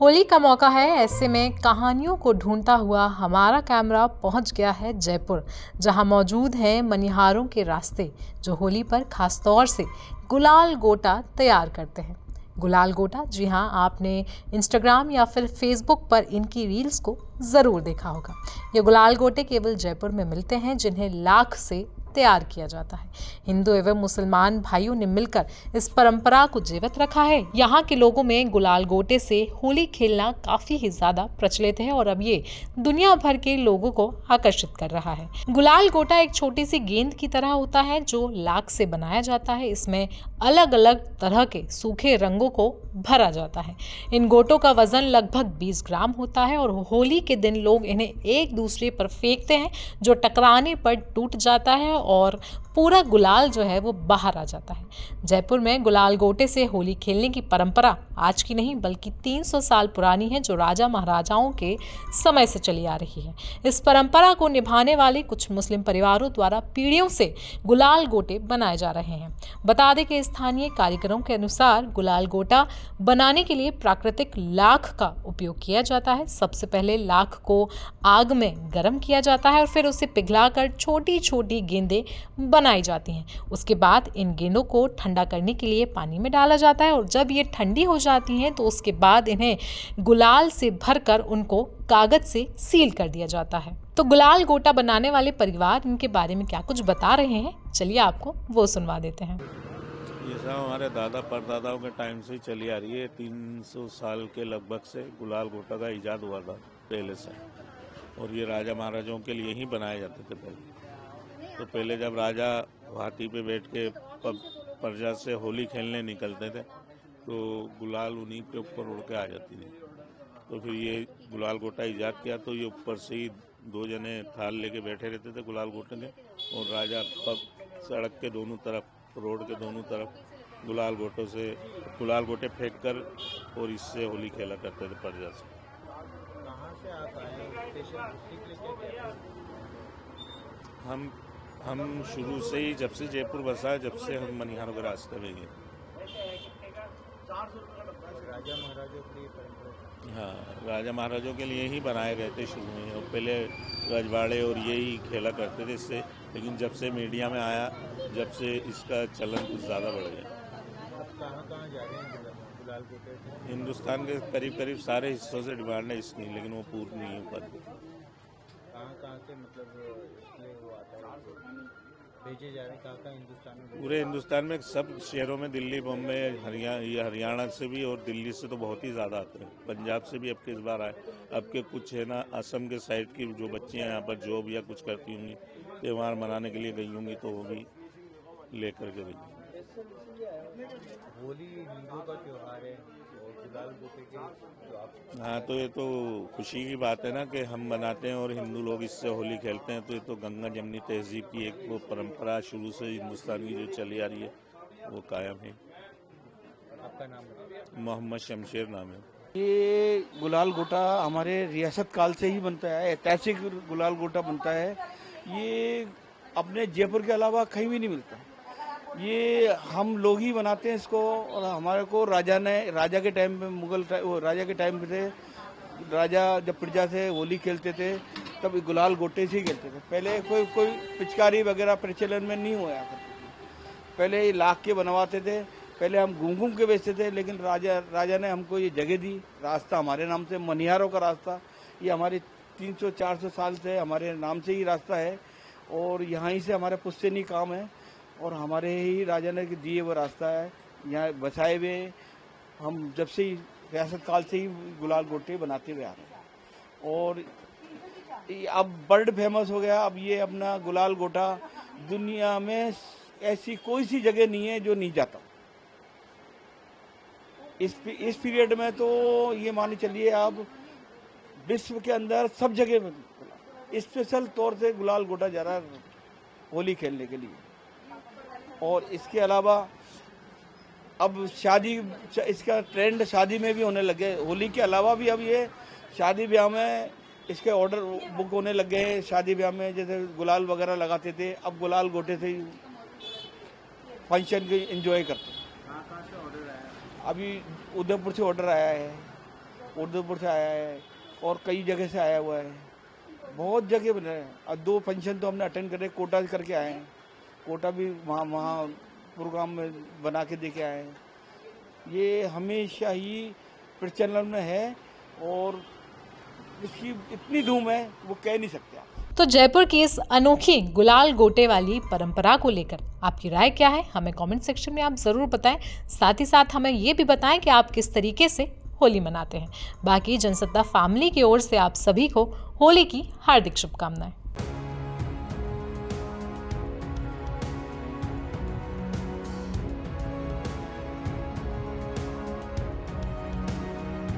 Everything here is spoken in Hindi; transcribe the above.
होली का मौका है, ऐसे में कहानियों को ढूंढता हुआ हमारा कैमरा पहुंच गया है जयपुर, जहां मौजूद हैं मनिहारों के रास्ते जो होली पर खास तौर से गुलाल गोटा तैयार करते हैं। गुलाल गोटा, जी हाँ, आपने इंस्टाग्राम या फिर फेसबुक पर इनकी रील्स को ज़रूर देखा होगा। ये गुलाल गोटे केवल जयपुर में मिलते हैं, जिन्हें लाख से तैयार किया जाता है। हिंदू एवं मुसलमान भाइयों ने मिलकर इस परंपरा को जीवित रखा है। यहाँ के लोगों में गुलाल गोटे से होली खेलना काफी ही ज्यादा प्रचलित है और अब ये दुनिया भर के लोगों को आकर्षित कर रहा है। गुलाल गोटा एक छोटी सी गेंद की तरह होता है जो लाख से बनाया जाता है। इसमें अलग अलग तरह के सूखे रंगों को भरा जाता है। इन गोटों का वजन लगभग 20 ग्राम होता है और होली के दिन लोग इन्हें एक दूसरे पर फेंकते हैं, जो टकराने पर टूट जाता है और पूरा गुलाल जो है वो बाहर आ जाता है। जयपुर में गुलाल गोटे से होली खेलने की परंपरा आज की नहीं बल्कि 300 साल पुरानी है, जो राजा महाराजाओं के समय से चली आ रही है। इस परंपरा को निभाने वाले कुछ मुस्लिम परिवारों द्वारा पीढ़ियों से गुलाल गोटे बनाए जा रहे हैं। बता दें कि स्थानीय कारीगरों के अनुसार गुलाल गोटा बनाने के लिए प्राकृतिक लाख का उपयोग किया जाता है। सबसे पहले लाख को आग में गर्म किया जाता है और फिर उसे पिघलाकर छोटी छोटी गेंदें बनाई जाती हैं। उसके बाद इन गेंदों को ठंडा करने के लिए पानी में डाला जाता है और जब ये ठंडी हो जाती हैं तो उसके बाद इन्हें गुलाल से भरकर उनको कागज से सील कर दिया जाता है। तो गुलाल गोटा बनाने वाले परिवार इनके बारे में क्या कुछ बता रहे हैं, चलिए आपको वो सुनवा देते हैं। ये सब हमारे दादा परदादाओं के टाइम से ही चली आ रही है। 300 साल के लगभग से गुलाल गोटा का इजाद हुआ था पहले से, और ये राजा महाराजाओं के लिए ही बनाए जाते थे पहले। तो पहले जब राजा हाथी पे बैठ के प्रजा से होली खेलने निकलते थे तो गुलाल उन्हीं के ऊपर उड़ के आ जाती थी। तो फिर ये गुलाल गोटा इजाद किया तो ये ऊपर से ही 2 जने थाल लेके बैठे रहते थे गुलाल गोटे के, और राजा सड़क के दोनों तरफ, रोड के दोनों तरफ गुलाल गोटे फेंक कर और इससे होली खेला करते थे प्रजा से। कहाँ से आता है? हम शुरू से ही, जब से जयपुर बसा, जब से हम मनिहारों के रास्ते में ही। राजा महाराजों की परंपरा। हाँ, राजा महाराजों के लिए ही बनाए गए थे शुरू में, और पहले रजवाड़े और यही खेला करते थे इससे। लेकिन जब से मीडिया में आया, जब से इसका चलन कुछ ज़्यादा बढ़ गया। अब कहाँ जा रहे हैं गुलाल गोटे? हिंदुस्तान के करीब करीब सारे हिस्सों से डिमांड है इसकी, लेकिन वो पूर्ण नहीं हो पाती। कहाँ से मतलब इसलिए वो आता है, भेजे जा रहे हैं कहाँ हिंदुस्तान में? पूरे हिंदुस्तान में सब शहरों में, दिल्ली, बॉम्बे, हरियाणा से भी, और दिल्ली से तो बहुत ही ज़्यादा आते हैं। पंजाब से भी अब के इस बार आए। अब के कुछ है ना, असम के साइड की जो बच्चियाँ यहाँ पर जॉब या कुछ करती होंगी, त्यौहार मनाने के लिए गई होंगी, तो वो भी लेकर के गई। होली हिंदू का त्योहार है और गुलाल गोटे के जो आप। हाँ, तो ये तो खुशी की बात है ना कि हम बनाते हैं और हिंदू लोग इससे होली खेलते हैं। तो ये तो गंगा जमनी तहजीब की एक वो परंपरा शुरू से हिंदुस्तान की जो चली आ रही है वो कायम है। आपका नाम बताइए। मोहम्मद शमशेर नाम है। ये गुलाल गोटा हमारे रियासत काल से ही बनता है, ऐतिहासिक गुलाल गोटा बनता है। ये अपने जयपुर के अलावा कहीं भी नहीं मिलता। ये हम लोग ही बनाते हैं इसको, और हमारे को राजा के टाइम में, राजा के टाइम पे थे, राजा जब प्रजा से होली खेलते थे तब गुलाल गोटे से ही खेलते थे। पहले कोई पिचकारी वगैरह प्रचलन में नहीं हुआ करती थी। पहले लाख के बनवाते थे, पहले हम घूम के बेचते थे, लेकिन राजा ने हमको ये जगह दी, रास्ता हमारे नाम से, मनिहारों का रास्ता। ये हमारे 300-400 साल से हमारे नाम से ही रास्ता है, और यहाँ ही से हमारा पुश्तैनी काम है, और हमारे ही राजा ने दिए वो रास्ता है। यहाँ बसाए हुए हम जब से ही रियासत काल से ही गुलाल गोटे बनाते हुए आ रहे हैं, और अब वर्ल्ड फेमस हो गया। अब ये अपना गुलाल गोटा दुनिया में ऐसी कोई सी जगह नहीं है जो नहीं जाता। इस पीरियड में तो ये मानी चलिए आप, विश्व के अंदर सब जगह में स्पेशल तौर से गुलाल गोटा जा रहा है होली खेलने के लिए। और इसके अलावा अब इसका ट्रेंड शादी में भी होने लगे। होली के अलावा भी अब ये शादी ब्याह में इसके ऑर्डर बुक होने लग गए हैं। शादी ब्याह में जैसे गुलाल वगैरह लगाते थे, अब गुलाल गोटे से ही फंक्शन एंजॉय करते हैं। कहाँ से ऑर्डर आया? अभी उदयपुर से ऑर्डर आया है। उदयपुर से आया है और कई जगह से आया हुआ है, बहुत जगह बने हैं। और 2 फंक्शन तो हमने अटेंड करे, कोटा करके आए हैं, कोटा भी वहाँ प्रोग्राम में बना के दे के आए हैं। ये हमेशा ही प्रचलन में है और इसकी इतनी धूम है वो कह नहीं सकते आप। तो जयपुर की इस अनोखी गुलाल गोटे वाली परंपरा को लेकर आपकी राय क्या है, हमें कमेंट सेक्शन में आप ज़रूर बताएं। साथ ही साथ हमें ये भी बताएं कि आप किस तरीके से होली मनाते हैं। बाकी जनसत्ता फैमिली की ओर से आप सभी को होली की हार्दिक शुभकामनाएं।